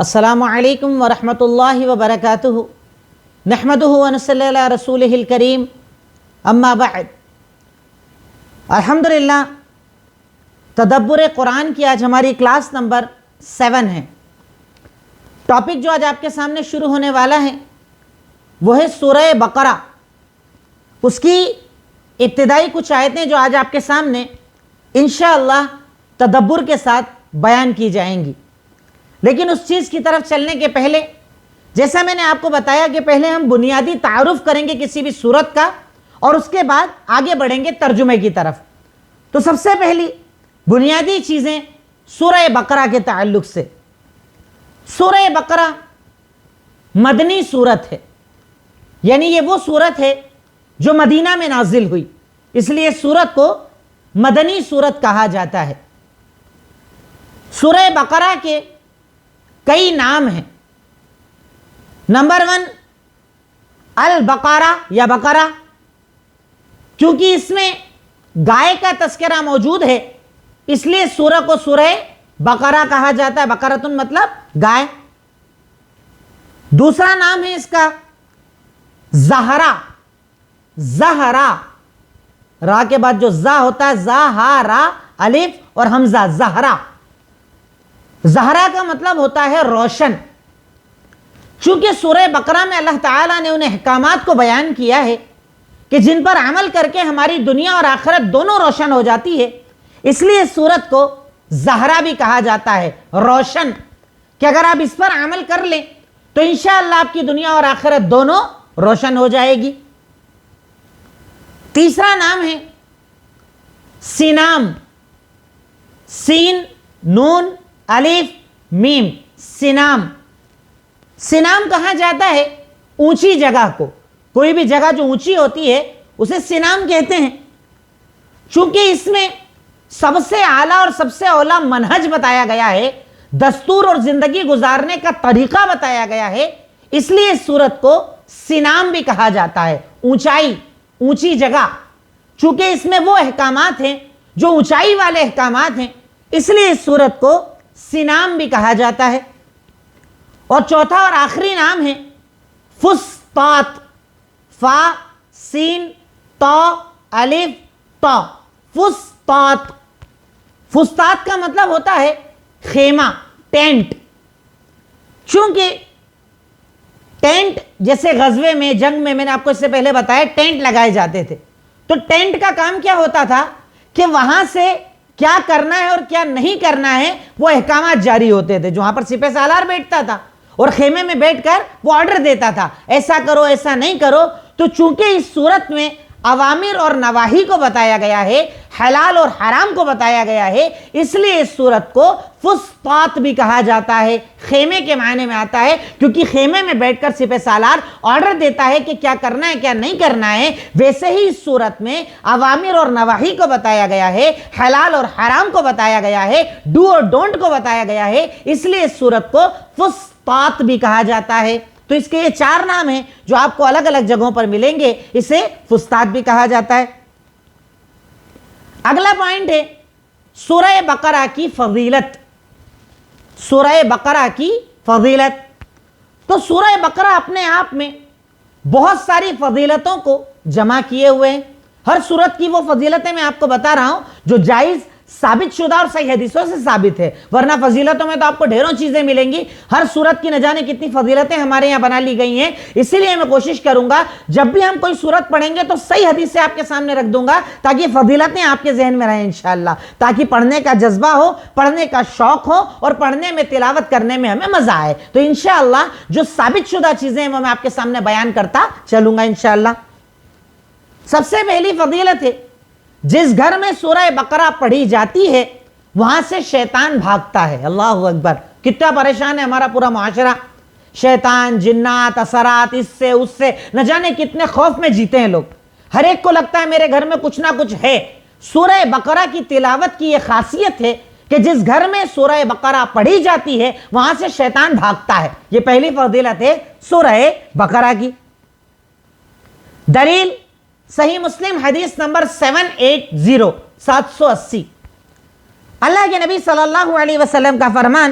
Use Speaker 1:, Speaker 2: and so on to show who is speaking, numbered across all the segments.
Speaker 1: السلام علیکم ورحمۃ اللہ وبرکاتہ نحمدہ ونصلی علی رسولہ الکریم اما بعد۔ الحمدللہ تدبر قرآن کی آج ہماری کلاس نمبر 7 ہے۔ ٹاپک جو آج آپ کے سامنے شروع ہونے والا ہے وہ ہے سورہ بقرہ۔ اس کی ابتدائی کچھ آیتیں جو آج آپ کے سامنے انشاءاللہ تدبر کے ساتھ بیان کی جائیں گی، لیکن اس چیز کی طرف چلنے کے پہلے جیسا میں نے آپ کو بتایا کہ پہلے ہم بنیادی تعارف کریں گے کسی بھی سورت کا اور اس کے بعد آگے بڑھیں گے ترجمے کی طرف۔ تو سب سے پہلی بنیادی چیزیں سورہ بقرہ کے تعلق سے۔ سورہ بقرہ مدنی سورت ہے، یعنی یہ وہ سورت ہے جو مدینہ میں نازل ہوئی، اس لیے سورت کو مدنی سورت کہا جاتا ہے۔ سورہ بقرہ کے کئی نام ہیں۔ نمبر 1 البقرہ یا بقرہ، کیونکہ اس میں گائے کا تذکرہ موجود ہے اس لیے سورہ کو سورہ بقرہ کہا جاتا ہے۔ بقرۃ مطلب گائے۔ دوسرا نام ہے اس کا زہرا۔ زہرا، را کے بعد جو زا ہوتا ہے، زا ہا را الف اور حمزہ، زہرا۔ زہرا کا مطلب ہوتا ہے روشن۔ چونکہ سورہ بقرہ میں اللہ تعالیٰ نے ان احکامات کو بیان کیا ہے کہ جن پر عمل کر کے ہماری دنیا اور آخرت دونوں روشن ہو جاتی ہے، اس لیے اس سورت کو زہرا بھی کہا جاتا ہے، روشن، کہ اگر آپ اس پر عمل کر لیں تو انشاءاللہ آپ کی دنیا اور آخرت دونوں روشن ہو جائے گی۔ تیسرا نام ہے سینام، سین نون الف میم، سینام۔ سینام کہا جاتا ہے اونچی جگہ کو، کوئی بھی جگہ جو اونچی ہوتی ہے اسے سینام کہتے ہیں۔ چونکہ اس میں سب سے اعلیٰ اور سب سے اولا منہج بتایا گیا ہے، دستور اور زندگی گزارنے کا طریقہ بتایا گیا ہے، اس لیے اس سورت کو سینام بھی کہا جاتا ہے، اونچائی، اونچی جگہ۔ چونکہ اس میں وہ احکامات ہیں جو اونچائی والے احکامات ہیں، اس لیے اس سورت کو سینام بھی کہا جاتا ہے۔ اور چوتھا اور آخری نام ہے فسطاط، فا سین تا الف تا، فسطاط۔ فسطاط کا مطلب ہوتا ہے خیمہ، ٹینٹ۔ چونکہ ٹینٹ جیسے غزوے میں، جنگ میں نے آپ کو اس سے پہلے بتایا ٹینٹ لگائے جاتے تھے، تو ٹینٹ کا کام کیا ہوتا تھا کہ وہاں سے کیا کرنا ہے اور کیا نہیں کرنا ہے وہ احکامات جاری ہوتے تھے۔ جو وہاں پر سپہ سالار بیٹھتا تھا اور خیمے میں بیٹھ کر وہ آرڈر دیتا تھا، ایسا کرو ایسا نہیں کرو۔ تو چونکہ اس صورت میں اوامر اور نواہی کو بتایا گیا ہے، حلال اور حرام کو بتایا گیا ہے، اس لیے اس صورت کو فسطاط بھی کہا جاتا ہے، خیمے کے معنی میں آتا ہے، کیونکہ خیمے میں بیٹھ کر سپہ سالار آرڈر دیتا ہے کہ کیا کرنا ہے کیا نہیں کرنا ہے۔ ویسے ہی اس صورت میں اوامر اور نواہی کو بتایا گیا ہے، حلال اور حرام کو بتایا گیا ہے، ڈو اور ڈونٹ کو بتایا گیا ہے، اس لیے اس صورت کو فسطاط بھی کہا جاتا ہے۔ تو اس کے یہ 4 نام ہیں جو آپ کو الگ الگ جگہوں پر ملیں گے، اسے فسطاط بھی کہا جاتا ہے۔ اگلا پوائنٹ ہے سورہ بقرہ کی فضیلت۔ سورہ بقرہ کی فضیلت، تو سورہ بقرہ اپنے آپ میں بہت ساری فضیلتوں کو جمع کیے ہوئے ہیں۔ ہر سورت کی وہ فضیلتیں میں آپ کو بتا رہا ہوں جو جائز، ثابت شدہ اور صحیح حدیثوں سے ثابت ہے، ورنہ فضیلتوں میں تو آپ کو ڈھیروں چیزیں ملیں گی۔ ہر سورت کی نہ جانے کتنی فضیلتیں ہمارے یہاں بنا لی گئی ہیں، اسی لیے میں کوشش کروں گا جب بھی ہم کوئی سورت پڑھیں گے تو صحیح حدیث سے آپ کے سامنے رکھ دوں گا تاکہ فضیلتیں آپ کے ذہن میں رہیں انشاءاللہ، تاکہ پڑھنے کا جذبہ ہو، پڑھنے کا شوق ہو اور پڑھنے میں، تلاوت کرنے میں ہمیں مزہ آئے۔ تو انشاءاللہ جو ثابت شدہ چیزیں ہیں وہ میں آپ کے سامنے بیان کرتا چلوں گا انشاءاللہ۔ سب سے پہلی فضیلت ہے جس گھر میں سورہ بقرہ پڑھی جاتی ہے وہاں سے شیطان بھاگتا ہے۔ اللہ اکبر! کتنا پریشان ہے ہمارا پورا معاشرہ، شیطان، جنات، اثرات، اس سے اس سے، نہ جانے کتنے خوف میں جیتے ہیں لوگ۔ ہر ایک کو لگتا ہے میرے گھر میں کچھ نہ کچھ ہے۔ سورہ بقرہ کی تلاوت کی یہ خاصیت ہے کہ جس گھر میں سورہ بقرہ پڑھی جاتی ہے وہاں سے شیطان بھاگتا ہے۔ یہ پہلی فضیلت ہے سورہ بقرہ کی۔ دلیل صحیح مسلم حدیث نمبر 780، 780۔ اللہ کے نبی صلی اللہ علیہ وسلم کا فرمان،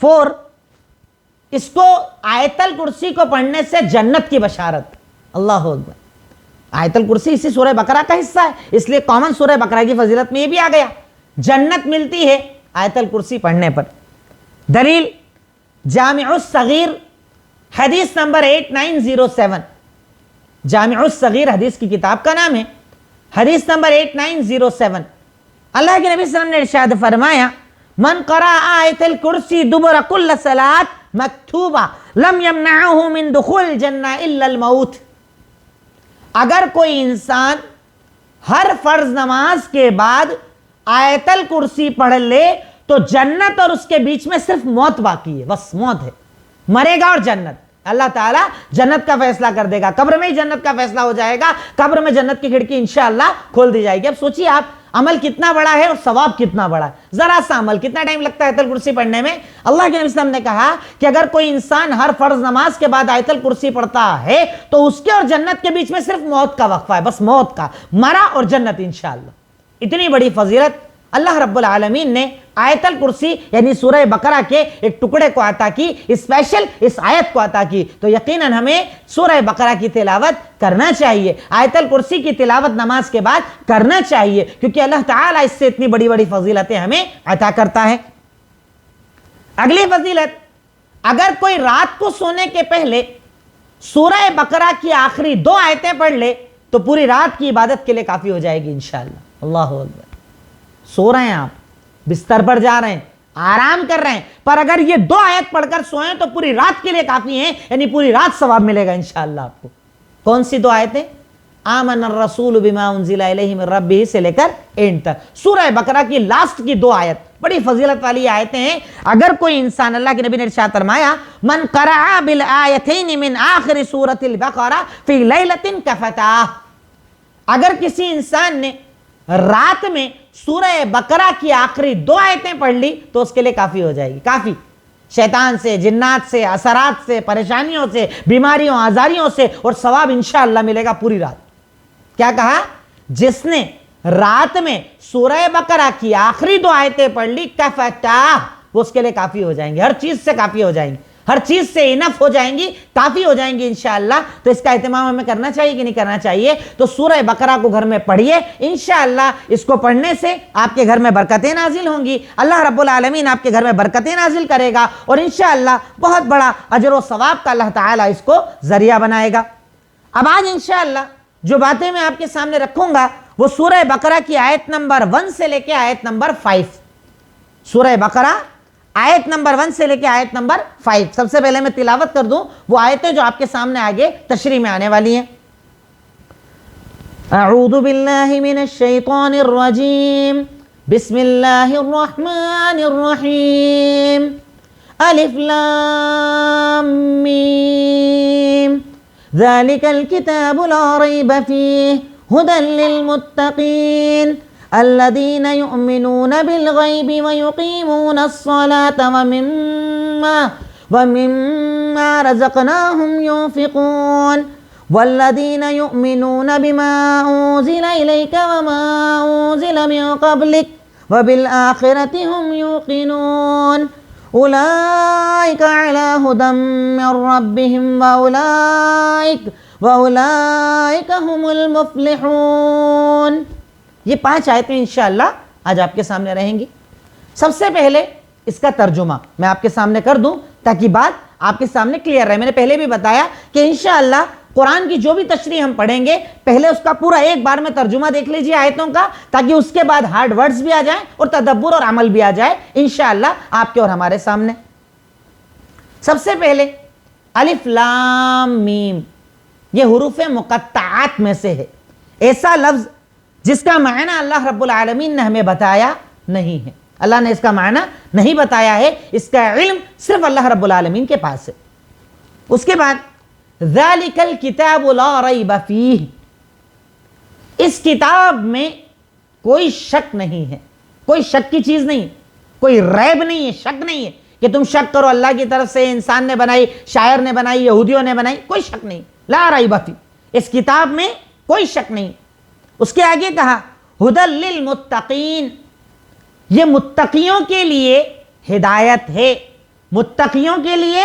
Speaker 1: 4 اس کو آیت الکرسی کو پڑھنے سے جنت کی بشارت. اللہ اکبر. آیت الکرسی اسی سورہ بقرہ کا حصہ ہے، اس لیے کامن سورہ بقرہ کی فضیلت میں یہ بھی آ گیا. جنت ملتی ہے آیت الکرسی پڑھنے پر. دلیل جامع الصغیر حدیث نمبر 8907. جامع الصغیر حدیث کی کتاب کا نام ہے. حدیث نمبر 8907. اللہ کے نبی صلی اللہ علیہ وسلم نے ارشاد فرمایا من قرأ آیت الکرسی دبر کل صلاۃ مکتوبہ لم یمنعہ من دخول الجنہ الا الموت. اگر کوئی انسان ہر فرض نماز کے بعد آیت الکرسی پڑھ لے تو جنت اور اس کے بیچ میں صرف موت باقی ہے، بس موت ہے، مرے گا اور جنت. اللہ تعالیٰ جنت کا فیصلہ کر دے گا، قبر میں ہی جنت کا فیصلہ ہو جائے گا، قبر میں جنت کی کھڑکی انشاءاللہ کھول دی جائے گی. اب سوچیے آپ عمل کتنا بڑا ہے اور ثواب کتنا بڑا ہے. ذرا سا عمل کتنا ٹائم لگتا ہے آیت الکرسی پڑھنے میں. اللہ کے نبی صلی اللہ علیہ وسلم نے کہا کہ اگر کوئی انسان ہر فرض نماز کے بعد آیت الکرسی پڑھتا ہے تو اس کے اور جنت کے بیچ میں صرف موت کا وقفہ ہے، بس موت کا، مرا اور جنت انشاءاللہ. اتنی بڑی فضیلت اللہ رب العالمین نے آیت الکرسی یعنی سورہ بقرہ کے ایک ٹکڑے کو عطا کی، اسپیشل اس آیت کو عطا کی. تو یقیناً ہمیں سورہ بقرہ کی تلاوت کرنا چاہیے، آیت الکرسی کی تلاوت نماز کے بعد کرنا چاہیے، کیونکہ اللہ تعالیٰ اس سے اتنی بڑی بڑی فضیلتیں ہمیں عطا کرتا ہے. اگلی فضیلت، اگر کوئی رات کو سونے کے پہلے سورہ بقرہ کی آخری 2 آیتیں پڑھ لے تو پوری رات کی عبادت کے لیے کافی ہو جائے گی انشاءاللہ. اللہ اکبر. سو رہے ہیں آپ، بستر پر جا رہے ہیں، آرام کر رہے ہیں، پر اگر یہ 2 آیت پڑھ کر سوئیں تو پوری رات کے لیے کافی ہیں، یعنی پوری رات ثواب ملے گا انشاءاللہ آپ کو. کون سی 2 آیتیں؟ آمن الرسول بما انزل الیہ من ربہ سے لے کر اینڈ تک. سورہ بقرہ کی لاسٹ کی 2 آیت بڑی فضیلت والی آیتیں ہیں. اگر کوئی انسان، اللہ کے نبی نے ارشاد فرمایا من قرأ بالآیتین من آخر سورۃ البقرہ فی لیلۃ کفتاہ. اگر کسی انسان نے رات میں سورہ بقرہ کی آخری 2 آیتیں پڑھ لی تو اس کے لیے کافی ہو جائے گی. کافی شیطان سے، جنات سے، اثرات سے، پریشانیوں سے، بیماریوں، آزاریوں سے، اور ثواب انشاءاللہ ملے گا پوری رات. کیا کہا؟ جس نے رات میں سورہ بقرہ کی آخری 2 آیتیں پڑھ لی کفتاہ، وہ اس کے لیے کافی ہو جائیں گے، ہر چیز سے کافی ہو جائیں گی، ہر چیز سے انف ہو جائیں گی، کافی ہو جائیں گی انشاءاللہ. تو اس کا اہتمام ہمیں کرنا چاہیے کہ نہیں کرنا چاہیے؟ تو سورہ بقرہ کو گھر میں پڑھیے، انشاءاللہ اس کو پڑھنے سے آپ کے گھر میں برکتیں نازل ہوں گی، اللہ رب العالمین آپ کے گھر میں برکتیں نازل کرے گا، اور انشاءاللہ بہت بڑا اجر و ثواب کا اللہ تعالیٰ اس کو ذریعہ بنائے گا. اب آج انشاءاللہ جو باتیں میں آپ کے سامنے رکھوں گا وہ سورہ بقرہ کی آیت نمبر 1 سے لے کے آیت نمبر 5. سورہ بقرہ آیت نمبر 1 سے لے کے آیت نمبر 5. سب سے پہلے میں تلاوت کر دوں وہ آیتیں جو آپ کے سامنے آگے تشریح میں آنے والی ہیں. اعوذ باللہ من الشیطان الرجیم، بسم اللہ الرحمن الرحیم. الف لام میم ذالک الکتاب لا ریب فیہ ہدی للمتقین الذين يؤمنون بالغيب ويقيمون الصلاة ومما رزقناهم ينفقون والذين يؤمنون بما أنزل إليك وما أنزل من قبلك وبالآخرة هم يوقنون أولئك على هدى من ربهم وأولئك هم المفلحون. یہ 5 آیتیں انشاءاللہ آج آپ کے سامنے رہیں گی. سب سے پہلے اس کا ترجمہ میں آپ کے سامنے کر دوں تاکہ بات آپ کے سامنے کلیئر رہے. میں نے پہلے بھی بتایا کہ انشاءاللہ قرآن کی جو بھی تشریح ہم پڑھیں گے پہلے اس کا پورا ایک بار میں ترجمہ دیکھ لیجئے آیتوں کا، تاکہ اس کے بعد ہارڈ ورڈز بھی آ جائیں اور تدبر اور عمل بھی آ جائے انشاءاللہ آپ کے اور ہمارے سامنے. سب سے پہلے الف لام میم، یہ حروف مقطعات میں سے ہے. ایسا لفظ جس کا معنی اللہ رب العالمین نے ہمیں بتایا نہیں ہے. اللہ نے اس کا معنی نہیں بتایا ہے، اس کا علم صرف اللہ رب العالمین کے پاس ہے. اس کے بعد ذالک الکتاب لا ریب فیہ، اس کتاب میں کوئی شک نہیں ہے، کوئی شک کی چیز نہیں، کوئی ریب نہیں ہے، شک نہیں ہے کہ تم شک کرو اللہ کی طرف سے انسان نے بنائی، شاعر نے بنائی، یہودیوں نے بنائی، کوئی شک نہیں. لا ریب فیہ، اس کتاب میں کوئی شک نہیں. اس کے آگے کہا ہدی للمتقین، یہ متقیوں کے لیے ہدایت ہے، متقیوں کے لیے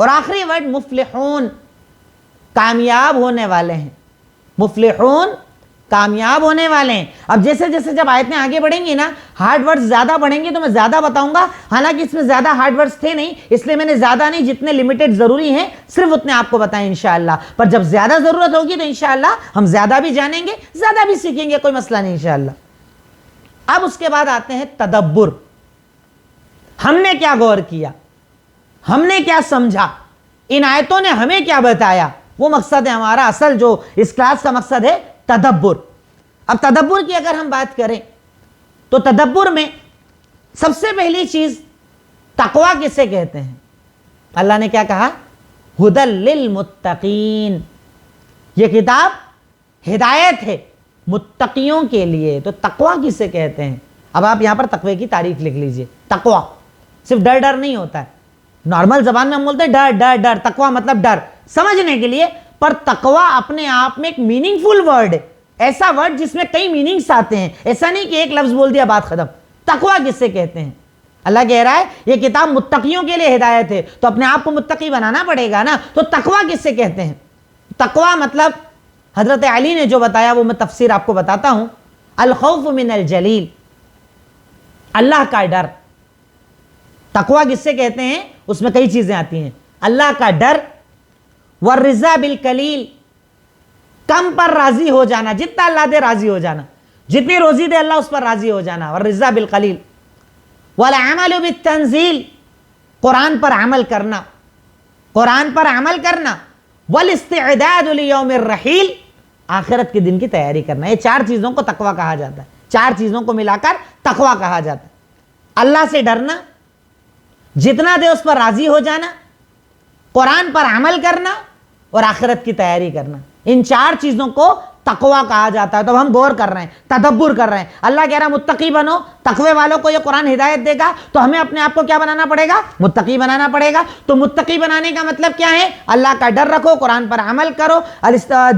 Speaker 1: اور آخری ورڈ مفلحون، کامیاب ہونے والے ہیں، مفلحون کامیاب ہونے والے ہیں۔ اب جیسے جیسے جب آیتیں آگے بڑھیں گی نا، ہارڈ ورڈز زیادہ بڑھیں گے تو میں زیادہ بتاؤں گا، حالانکہ اس میں زیادہ ہارڈ ورڈز تھے نہیں، اس لیے میں نے زیادہ نہیں، جتنے لمیٹڈ ضروری ہیں صرف اتنے آپ کو بتائیں انشاءاللہ، پر جب زیادہ ضرورت ہوگی تو انشاءاللہ ہم زیادہ بھی جانیں گے، زیادہ بھی سیکھیں گے، کوئی مسئلہ نہیں انشاءاللہ۔ اب اس کے بعد آتے ہیں تدبر، ہم نے کیا غور کیا، ہم نے کیا سمجھا، ان آیتوں نے ہمیں کیا بتایا، وہ مقصد ہے ہمارا، اصل جو اس کلاس کا مقصد ہے تدبر۔ اب تدبر کی اگر ہم بات کریں تو تدبر میں سب سے پہلی چیز تقوی کسے کہتے ہیں؟ اللہ نے کیا کہا؟ ہدی للمتقین، یہ کتاب ہدایت ہے متقیوں کے لیے۔ تو تقوی کسے کہتے ہیں؟ اب آپ یہاں پر تقوی کی تعریف لکھ لیجئے۔ تقوی صرف ڈر ڈر نہیں ہوتا ہے، نارمل زبان میں ہم بولتے ہیں ڈر ڈر ڈر، تقوی مطلب ڈر سمجھنے کے لیے، پر تقوی اپنے آپ میں ایک میننگ فل ورڈ ہے، ایسا ورڈ جس میں کئی میننگز آتے ہیں، ایسا نہیں کہ ایک لفظ بول دیا بات ختم۔ تقوی کسے کہتے ہیں؟ اللہ کہہ رہا ہے یہ کتاب متقیوں کے لیے ہدایت ہے، تو اپنے آپ کو متقی بنانا پڑے گا نا، تو تقوی کسے کہتے ہیں؟ تقوی مطلب حضرت علی نے جو بتایا وہ میں تفسیر آپ کو بتاتا ہوں، الخوف من الجلیل، اللہ کا ڈر۔ تقوی کسے کہتے ہیں؟ اس میں کئی چیزیں آتی ہیں، اللہ کا ڈر، والرضا بالقلیل، کم پر راضی ہو جانا، جتنا اللہ دے راضی ہو جانا، جتنی روزی دے اللہ اس پر راضی ہو جانا، والرضا بالقلیل، والعمل بالتنزیل، قرآن پر عمل کرنا، قرآن پر عمل کرنا، والاستعداد لیوم الرحیل، آخرت کے دن کی تیاری کرنا۔ یہ چار چیزوں کو تقوی کہا جاتا ہے، چار چیزوں کو ملا کر تقوی کہا جاتا ہے۔ اللہ سے ڈرنا، جتنا دے اس پر راضی ہو جانا، قرآن پر عمل کرنا، اور آخرت کی تیاری کرنا، ان چار چیزوں کو تقوی کہا جاتا ہے۔ تو ہم غور کر رہے ہیں، تدبر کر رہے ہیں، اللہ کہہ رہا ہے متقی بنو، تقوی والوں کو یہ قرآن ہدایت دے گا، تو ہمیں اپنے آپ کو کیا بنانا پڑے گا؟ متقی بنانا پڑے گا۔ تو متقی بنانے کا مطلب کیا ہے؟ اللہ کا ڈر رکھو، قرآن پر عمل کرو،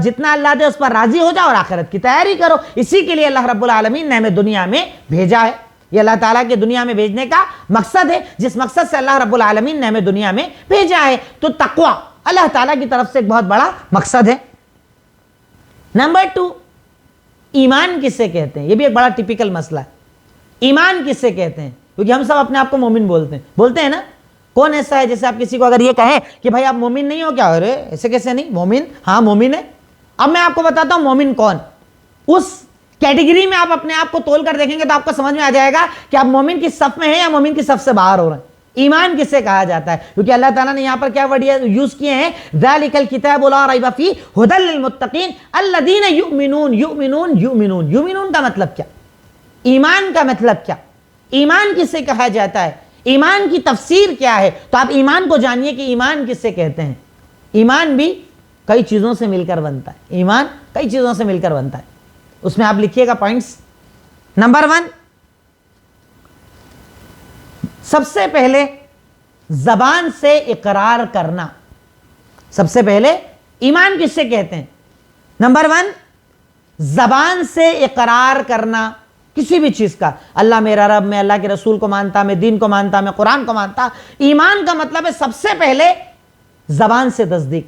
Speaker 1: جتنا اللہ دے اس پر راضی ہو جاؤ، اور آخرت کی تیاری کرو۔ اسی کے لیے اللہ رب العالمین نے ہمیں دنیا میں بھیجا ہے، یہ اللہ تعالیٰ کے دنیا میں بھیجنے کا مقصد ہے، جس مقصد سے اللہ رب العالمین نے ہمیں دنیا میں بھیجا ہے۔ تو تقوی اللہ تعالیٰ کی طرف سے ایک بہت بڑا مقصد ہے۔ نمبر 2، ایمان کسے کہتے ہیں؟ یہ بھی ایک بڑا ٹپیکل مسئلہ ہے، ایمان کسے کہتے ہیں؟ کیونکہ ہم سب اپنے آپ کو مومن بولتے ہیں نا۔ کون ایسا ہے جیسے آپ کسی کو اگر یہ کہیں کہ بھائی آپ مومن نہیں ہو کیا؟ ارے ایسے کیسے نہیں، مومن، ہاں مومن ہے۔ اب میں آپ کو بتاتا ہوں مومن کون، اس کیٹیگری میں آپ اپنے آپ کو تول کر دیکھیں گے تو آپ کو سمجھ میں آ جائے گا کہ آپ مومن کی صف میں ہیں یا مومن کی صف سے باہر ہو رہے ہیں۔ ایمان کسے کہا جاتا ہے؟ کیونکہ اللہ تعالیٰ نے یہاں پر کیا ورڈ یوز کیے ہیں؟ ذَلِكَ الْكِتَابُ لَا رَيْبَ فِيهِ هُدًى لِّلْمُتَّقِينَ الَّذِينَ يُؤْمِنُونَ کا مطلب کیا؟ ایمان کا مطلب کیا؟ ایمان کسے کہا جاتا ہے؟ ایمان کی تفسیر کیا ہے؟ تو آپ ایمان کو جانیے کہ ایمان کسے کہتے ہیں۔ ایمان بھی کئی چیزوں سے مل کر بنتا ہے، ایمان کئی چیزوں سے مل کر بنتا ہے۔ اس میں آپ لکھیے گا پوائنٹس۔ نمبر 1، سب سے پہلے زبان سے اقرار کرنا۔ سب سے پہلے ایمان کس سے کہتے ہیں؟ نمبر 1، زبان سے اقرار کرنا کسی بھی چیز کا، اللہ میرا رب، میں اللہ کے رسول کو مانتا، میں دین کو مانتا، میں قرآن کو مانتا۔ ایمان کا مطلب ہے سب سے پہلے زبان سے تصدیق،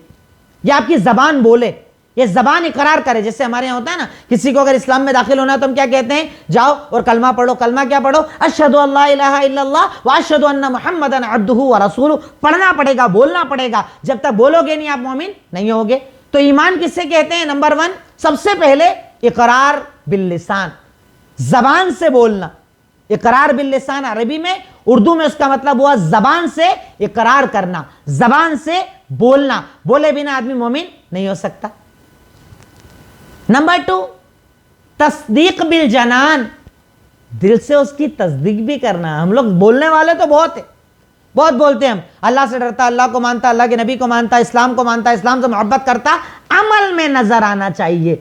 Speaker 1: یہ آپ کی زبان بولے، یہ زبان اقرار کرے۔ جیسے ہمارے یہاں ہوتا ہے نا، کسی کو اگر اسلام میں داخل ہونا ہے تو ہم کیا کہتے ہیں؟ جاؤ اور کلمہ پڑھو۔ کلمہ کیا پڑھو؟ اشہدو ان لا الہ الا اللہ واشہدو ان محمدا عبدہ ورسولہ، پڑھنا پڑے گا، بولنا پڑے گا۔ جب تک بولو گے نہیں آپ مومن نہیں ہوگے۔ تو ایمان کس سے کہتے ہیں؟ نمبر 1، سب سے پہلے اقرار باللسان، زبان سے بولنا۔ اقرار باللسان عربی میں، اردو میں اس کا مطلب ہوا زبان سے اقرار کرنا، زبان سے بولنا، بولے بنا آدمی مومن نہیں ہو سکتا۔ نمبر 2، تصدیق بالجنان، دل سے اس کی تصدیق بھی کرنا۔ ہم لوگ بولنے والے تو بہت ہیں، بہت بولتے ہیں، ہم اللہ سے ڈرتا، اللہ کو مانتا، اللہ کے نبی کو مانتا، اسلام کو مانتا، اسلام سے محبت کرتا، عمل میں نظر آنا چاہیے۔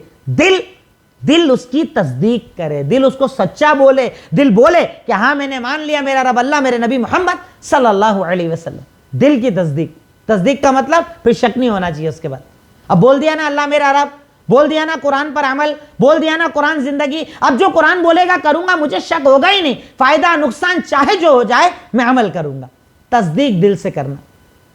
Speaker 1: دل اس کی تصدیق کرے، دل اس کو سچا بولے، دل بولے کہ ہاں میں نے مان لیا میرا رب اللہ، میرے نبی محمد صلی اللہ علیہ وسلم۔ دل کی تصدیق کا مطلب پھر شک نہیں ہونا چاہیے اس کے بعد۔ اب بول دیا نا اللہ میرا رب، بول دیا نا قرآن پر عمل، بول دیا نا قرآن زندگی، اب جو قرآن بولے گا کروں گا، مجھے شک ہوگا ہی نہیں، فائدہ نقصان چاہے جو ہو جائے میں عمل کروں گا۔ تصدیق دل سے کرنا۔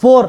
Speaker 1: 4,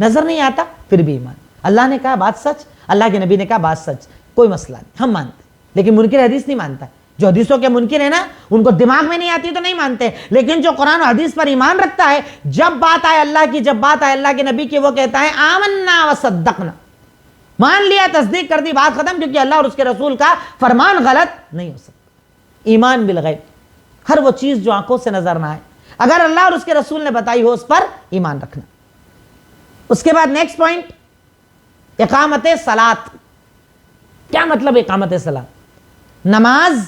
Speaker 1: نظر نہیں آتا پھر بھی ایمان. اللہ نے کہا بات سچ, اللہ کے نبی نے کہا بات سچ, کوئی مسئلہ نہیں, ہم مانتے, لیکن منکر حدیث نہیں مانتا. جو حدیثوں کے منکر ہیں نا, ان کو دماغ میں نہیں آتی تو نہیں مانتے, لیکن جو قرآن و حدیث پر ایمان رکھتا ہے, جب بات آئے اللہ کی, جب بات آئے اللہ کے نبی کی, وہ کہتا ہے آمنا وصدقنا, مان لیا, تصدیق کر دی, بات ختم, کیونکہ اللہ اور اس کے رسول کا فرمان غلط نہیں ہو سکتا. ایمان بالغیب, ہر وہ چیز جو آنکھوں سے نظر نہ آئے, اگر اللہ اور اس کے رسول نے بتائی ہو اس پر ایمان رکھنا. اس کے بعد نیکسٹ پوائنٹ, اقامت صلاۃ. کیا مطلب اقامت صلاۃ؟ نماز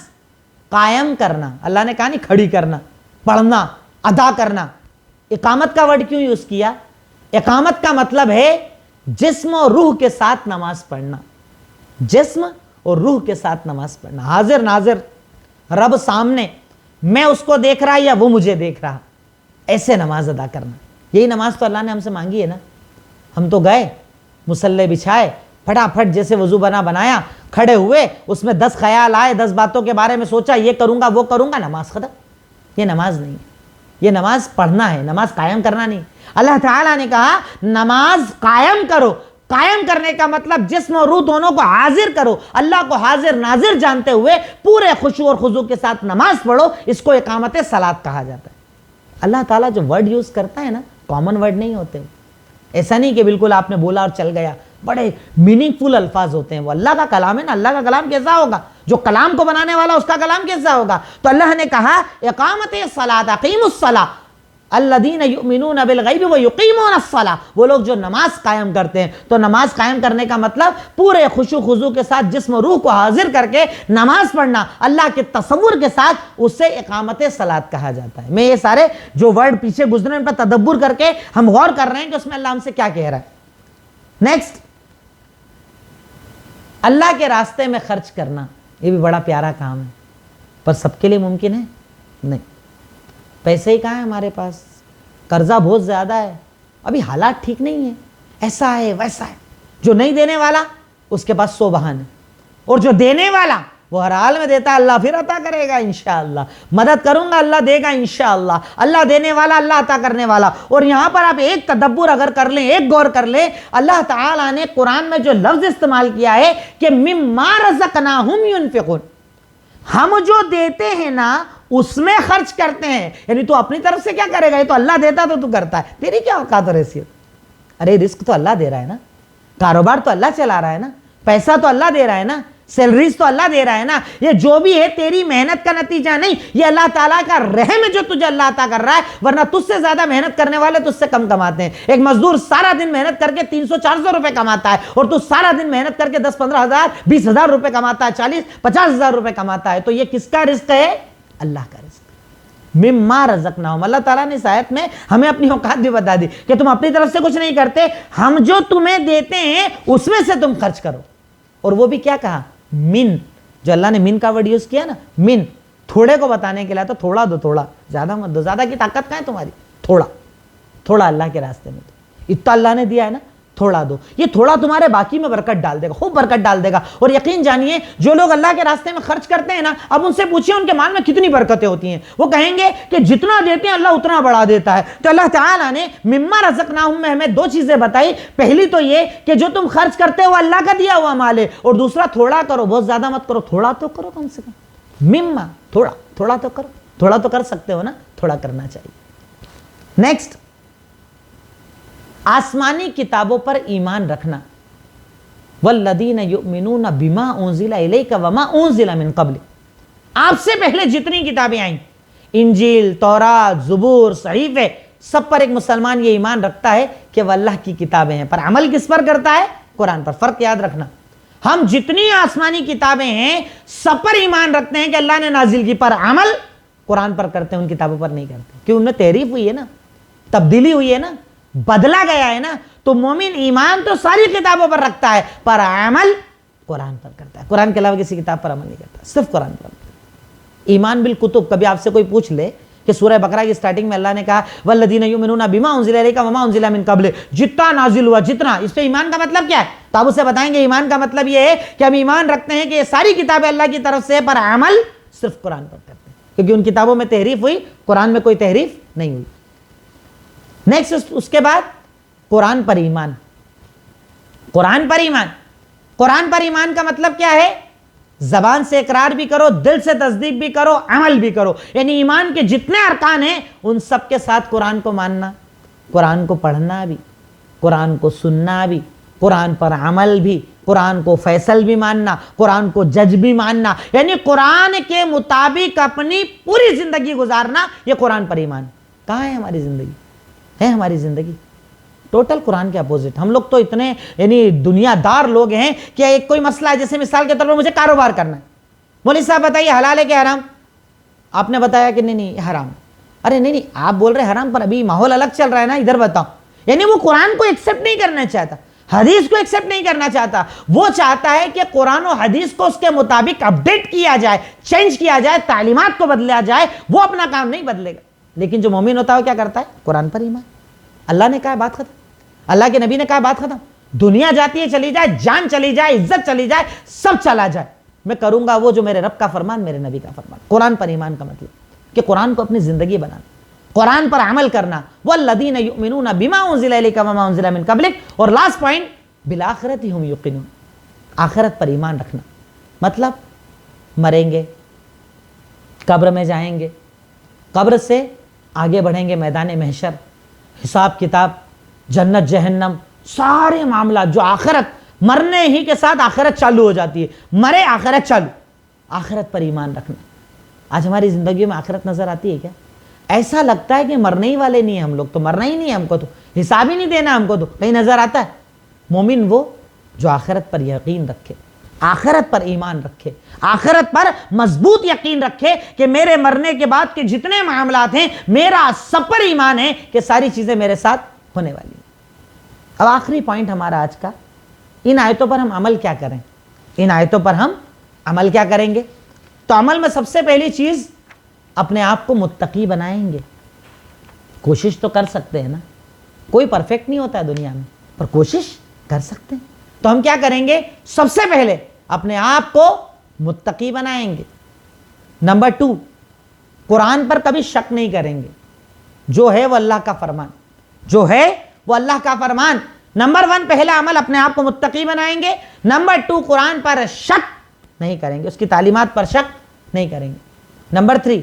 Speaker 1: قائم کرنا. اللہ نے کہا نہیں کھڑی کرنا, پڑھنا, ادا کرنا. اقامت کا ورڈ کیوں یوز کیا؟ اقامت کا مطلب ہے جسم اور روح کے ساتھ نماز پڑھنا. جسم اور روح کے ساتھ نماز پڑھنا, حاضر ناظر, رب سامنے, میں اس کو دیکھ رہا یا وہ مجھے دیکھ رہا, ایسے نماز ادا کرنا. یہی نماز تو اللہ نے ہم سے مانگی ہے نا. ہم تو گئے, مصلے بچھائے, پھٹافٹ جیسے وضو بنایا, کھڑے ہوئے, اس میں 10 خیال آئے, 10 باتوں کے بارے میں سوچا, یہ کروں گا وہ کروں گا, نماز ختم. یہ نماز نہیں ہے, یہ نماز پڑھنا ہے, نماز قائم کرنا نہیں. اللہ تعالیٰ نے کہا نماز قائم کرو. قائم کرنے کا مطلب جسم اور روح دونوں کو حاضر کرو, اللہ کو حاضر ناظر جانتے ہوئے پورے خشوع اور خضوع کے ساتھ نماز پڑھو. اس کو اقامت صلاۃ کہا جاتا ہے. اللہ تعالیٰ جو ورڈ یوز کرتا ہے نا, کامن ورڈ نہیں ہوتے. ایسا نہیں کہ بالکل آپ نے بولا اور چل گیا, بڑے میننگ فل الفاظ ہوتے ہیں. وہ اللہ کا کلام ہے نا, اللہ کا کلام کیسا ہوگا؟ جو کلام کو بنانے والا اس کا کلام کیسا ہوگا؟ تو اللہ نے کہا اقامت الصلاۃ, اقیموا الصلاۃ الذین یؤمنون بالغیب ویقیمون الصلاۃ, وہ لوگ جو نماز قائم کرتے ہیں. تو نماز قائم کرنے کا مطلب پورے خشوع خضوع کے ساتھ جسم و روح کو حاضر کر کے نماز پڑھنا, اللہ کے تصور کے ساتھ, اسے اقامت صلاۃ کہا جاتا ہے. میں یہ سارے جو ورڈ پیچھے گزرے ان پر تدبر کر کے ہم غور کر رہے ہیں کہ اس میں اللہ ہم سے کیا کہہ رہا ہے. نیکسٹ, اللہ کے راستے میں خرچ کرنا. یہ بھی بڑا پیارا کام ہے, پر سب کے لیے ممکن ہے نہیں. پیسے ہی کہاں ہیں ہمارے پاس, قرضہ بہت زیادہ ہے, ابھی حالات ٹھیک نہیں ہیں, ایسا ہے ویسا ہے. جو نہیں دینے والا اس کے پاس 100 بہانے, اور جو دینے والا وہ ہر حال میں دیتا ہے. اللہ پھر عطا کرے گا انشاءاللہ, مدد کروں گا اللہ دے گا انشاءاللہ. اللہ دینے والا, اللہ عطا کرنے والا. اور یہاں پر آپ ایک تدبر اگر کر لیں, ایک غور کر لیں, اللہ تعالیٰ نے قرآن میں جو لفظ استعمال کیا ہے کہ مما رزقناہم ینفقون, ہم جو دیتے ہیں نا اس میں خرچ کرتے ہیں. یعنی تو اپنی طرف سے کیا کرے گا, یہ تو اللہ دیتا تو کرتا ہے, تیری کیا اوقات اور حیثیت؟ ارے رزق تو اللہ دے رہا ہے نا, کاروبار تو اللہ چلا رہا ہے نا, پیسہ تو اللہ دے رہا ہے نا, سیلریز تو اللہ دے رہا ہے نا. یہ جو بھی ہے تیری محنت کا نتیجہ نہیں, یہ اللہ تعالیٰ کا رحم ہے جو تجھے اللہ عطا کر رہا ہے. ورنہ تجھ سے زیادہ محنت کرنے والے تجھ سے کم کماتے ہیں. ایک مزدور سارا دن محنت کر کے 300-400 روپے کماتا ہے, اور تو سارا دن محنت کر کے 10-15 ہزار 20 ہزار روپے کماتا ہے, 40-50 ہزار روپے کماتا ہے. تو یہ کس کا رزق ہے؟ اللہ کا رزق. مما رزقناہم, اللہ تعالیٰ نے اس آیت میں ہمیں اپنی اوقات بھی بتا دی کہ تم اپنی طرف سے کچھ نہیں کرتے, ہم جو تمہیں دیتے ہیں اس میں سے تم خرچ کرو. اور وہ بھی کیا کہا؟ من. جو اللہ نے من کا ورڈ یوز کیا نا, من, تھوڑے کو بتانے کے لیے, تو تھوڑا دو, تھوڑا, زیادہ مت دو. زیادہ کی طاقت کہاں ہے تمہاری؟ تھوڑا تھوڑا اللہ کے راستے میں دو. اتنا اللہ نے دیا ہے نا, تھوڑا دو. یہ تھوڑا تمہارے باقی میں برکت ڈال دے گا, خوب برکت ڈال دے گا. اور یقین جانیے جو لوگ اللہ کے راستے میں خرچ کرتے ہیں نا, اب ان سے پوچھیں ان کے مال میں کتنی برکتیں ہوتی ہیں, وہ کہیں گے کہ جتنا دیتے ہیں اللہ اتنا بڑھا دیتا ہے. تو اللہ تعالیٰ نے مما رزقناہم میں ہمیں 2 چیزیں بتائی. پہلی تو یہ کہ جو تم خرچ کرتے ہو اللہ کا دیا ہوا مال ہے, اور دوسرا تھوڑا کرو, بہت زیادہ مت کرو, تھوڑا تو کرو کم سے کم. مما, تھوڑا, تھوڑا تو کرو, تھوڑا تو کر سکتے ہو نا, تھوڑا کرنا چاہیے. نیکسٹ, آسمانی کتابوں پر ایمان رکھنا. والذین یؤمنون بما انزل الیک وما انزل من قبل, آپ سے پہلے جتنی کتابیں آئیں, انجیل, تورات, زبور, صحیفے, سب پر ایک مسلمان یہ ایمان رکھتا ہے کہ وہ اللہ کی کتابیں ہیں. پر عمل کس پر کرتا ہے؟ قرآن پر. فرق یاد رکھنا, ہم جتنی آسمانی کتابیں ہیں سب پر ایمان رکھتے ہیں کہ اللہ نے نازل کی, پر عمل قرآن پر کرتے ہیں, ان کتابوں پر نہیں کرتے. کیوں؟ ان میں تحریف ہوئی ہے نا, تبدیلی ہوئی ہے نا, بدلا گیا ہے نا. تو مومن ایمان تو ساری کتابوں پر رکھتا ہے, پر عمل قرآن پر کرتا ہے. قرآن کے علاوہ کسی کتاب پر عمل نہیں کرتا, صرف قرآن پر. ایمان بالکتب, کبھی آپ سے کوئی پوچھ لے کہ سورہ بقرہ کی سٹارٹنگ میں اللہ نے کہا والذین یؤمنون بما انزل الیک وما انزل من قبل, جتنا نازل ہوا, جتنا, اس پہ ایمان کا مطلب کیا ہے؟ تو آپ اسے بتائیں گے ایمان کا مطلب یہ ہے کہ ہم ایمان رکھتے ہیں کہ یہ ساری کتابیں اللہ کی طرف سے, پر عمل صرف قرآن پر کرتے ہیں, کیونکہ ان کتابوں میں تحریف ہوئی, قرآن میں کوئی تحریف نہیں ہوئی. نیکسٹ, اس کے بعد قرآن پر ایمان. قرآن پر ایمان. قرآن پر ایمان کا مطلب کیا ہے؟ زبان سے اقرار بھی کرو, دل سے تصدیق بھی کرو, عمل بھی کرو. یعنی ایمان کے جتنے ارکان ہیں ان سب کے ساتھ قرآن کو ماننا, قرآن کو پڑھنا بھی, قرآن کو سننا بھی, قرآن پر عمل بھی, قرآن کو فیصل بھی ماننا, قرآن کو جج بھی ماننا. یعنی قرآن کے مطابق اپنی پوری زندگی گزارنا, یہ قرآن پر ایمان. کہاں ہے ہماری زندگی؟ ہے ہماری زندگی ٹوٹل قرآن کے اپوزٹ. ہم لوگ تو اتنے یعنی دنیا دار لوگ ہیں کہ ایک کوئی مسئلہ ہے, جیسے مثال کے طور پر مجھے کاروبار کرنا ہے, مولوی صاحب بتائیے حلال ہے کہ حرام؟ آپ نے بتایا کہ نہیں حرام. ارے نہیں آپ بول رہے حرام, پر ابھی ماحول الگ چل رہا ہے نا, ادھر بتاؤ. یعنی وہ قرآن کو ایکسیپٹ نہیں کرنا چاہتا, حدیث کو ایکسیپٹ نہیں کرنا چاہتا. وہ چاہتا ہے کہ قرآن و حدیث کو اس کے مطابق اپڈیٹ کیا جائے, چینج کیا جائے, تعلیمات کو بدلا جائے. وہ اپنا کام نہیں بدلے گا. لیکن جو مومن ہوتا ہے وہ کیا کرتا ہے؟ قرآن پر ایمان. اللہ نے کہا بات ختم, اللہ کے نبی نے کہا بات ختم. دنیا جاتی ہے چلی جائے, جان چلی جائے, عزت چلی جائے, سب چلا جائے, میں کروں گا وہ جو میرے رب کا فرمان, میرے نبی کا فرمان. قرآن پر ایمان کا مطلب کہ قرآن کو اپنی زندگی بنانا, قرآن پر عمل کرنا. والذین یؤمنون بما انزل الیک وما انزل من قبلک. اور لاسٹ پوائنٹ, بالآخرۃ ہم یوقنون, آخرت پر ایمان رکھنا. مطلب مریں گے, قبر میں جائیں گے, قبر سے آگے بڑھیں گے میدان محشر, حساب کتاب, جنت جہنم, سارے معاملات جو آخرت, مرنے ہی کے ساتھ آخرت چالو ہو جاتی ہے. مرے آخرت چالو. آخرت پر ایمان رکھنا. آج ہماری زندگی میں آخرت نظر آتی ہے کیا؟ ایسا لگتا ہے کہ مرنے ہی والے نہیں ہیں ہم لوگ, تو مرنا ہی نہیں ہے ہم کو, تو حساب ہی نہیں دینا ہم کو, تو کہیں نظر آتا ہے؟ مومن وہ جو آخرت پر یقین رکھے, آخرت پر ایمان رکھے, آخرت پر مضبوط یقین رکھے کہ میرے مرنے کے بعد کے جتنے معاملات ہیں میرا سب پر ایمان ہے کہ ساری چیزیں میرے ساتھ ہونے والی ہیں. اب آخری پوائنٹ ہمارا آج کا, ان آیتوں پر ہم عمل کیا کریں؟ ان آیتوں پر ہم عمل کیا کریں گے؟ تو عمل میں سب سے پہلی چیز, اپنے آپ کو متقی بنائیں گے. کوشش تو کر سکتے ہیں نا, کوئی پرفیکٹ نہیں ہوتا ہے دنیا میں, پر کوشش کر سکتے ہیں. تو ہم کیا کریں گے؟ سب سے پہلے اپنے آپ کو متقی بنائیں گے. نمبر 2, قرآن پر کبھی شک نہیں کریں گے. جو ہے وہ اللہ کا فرمان, جو ہے وہ اللہ کا فرمان. نمبر 1 پہلا عمل, اپنے آپ کو متقی بنائیں گے. نمبر 2 قرآن پر شک نہیں کریں گے, اس کی تعلیمات پر شک نہیں کریں گے. نمبر 3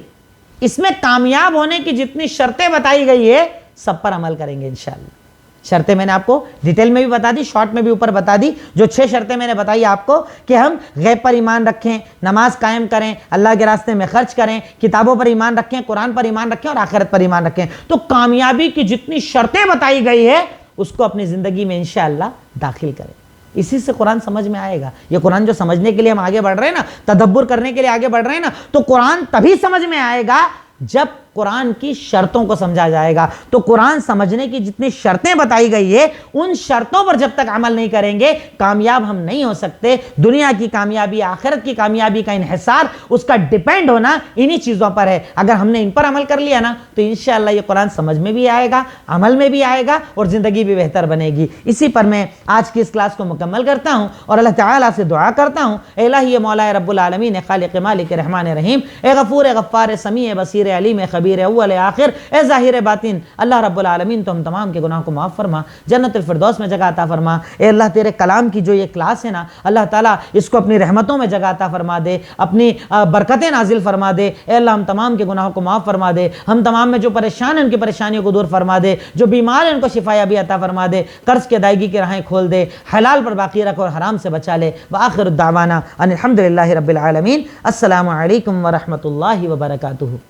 Speaker 1: اس میں کامیاب ہونے کی جتنی شرطیں بتائی گئی ہے سب پر عمل کریں گے انشاءاللہ. شرطیں میں نے آپ کو ڈیٹیل میں بھی بتا دی, شارٹ میں بھی اوپر بتا دی. جو 6 شرطیں میں نے بتائی آپ کو کہ ہم غیب پر ایمان رکھیں, نماز قائم کریں, اللہ کے راستے میں خرچ کریں, کتابوں پر ایمان رکھیں, قرآن پر ایمان رکھیں اور آخرت پر ایمان رکھیں. تو کامیابی کی جتنی شرطیں بتائی گئی ہے اس کو اپنی زندگی میں انشاءاللہ داخل کریں. اسی سے قرآن سمجھ میں آئے گا. یہ قرآن جو سمجھنے کے لیے ہم آگے بڑھ رہے ہیں نا, تدبر کرنے کے لیے آگے بڑھ رہے ہیں نا, تو قرآن تبھی سمجھ میں آئے گا جب قرآن کی شرطوں کو سمجھا جائے گا. تو قرآن سمجھنے کی جتنی شرطیں بتائی گئی ہے ان شرطوں پر جب تک عمل نہیں کریں گے کامیاب ہم نہیں ہو سکتے. دنیا کی کامیابی, آخرت کی کامیابی کا انحصار, اس کا ڈیپینڈ ہونا انہی چیزوں پر ہے. اگر ہم نے ان پر عمل کر لیا نا تو انشاءاللہ یہ قرآن سمجھ میں بھی آئے گا, عمل میں بھی آئے گا اور زندگی بھی بہتر بنے گی. اسی پر میں آج کی اس کلاس کو مکمل کرتا ہوں اور اللہ تعالیٰ سے دعا کرتا ہوں, اے الہی مولا رب العالمین, خالق مالک رحمان رحیم, اے غفور غفار سمیع بصیر علیم خبیر اول آخر, اے ظاہر باطن, اللہ رب العالمین تو ہم تمام کے گناہوں کو معاف فرما, جنت الفردوس میں جگہ عطا فرما. اے اللہ تیرے کلام کی جو یہ کلاس ہے نا, اللہ تعالیٰ اس کو اپنی رحمتوں میں جگہ عطا فرما دے, اپنی برکتیں نازل فرما دے. اے اللہ ہم تمام کے گناہوں کو معاف فرما دے, ہم تمام میں جو پریشان ہیں ان کی پریشانیوں کو دور فرما دے, جو بیمار ہیں ان کو شفا یابی عطا فرما دے, قرض کی ادائیگی کی راہیں کھول دے, حلال پر باقی رکھ اور حرام سے بچا لے. وآخر الدعوانا ان الحمد للہ رب العالمین. السلام علیکم ورحمۃ اللہ وبرکاتہ.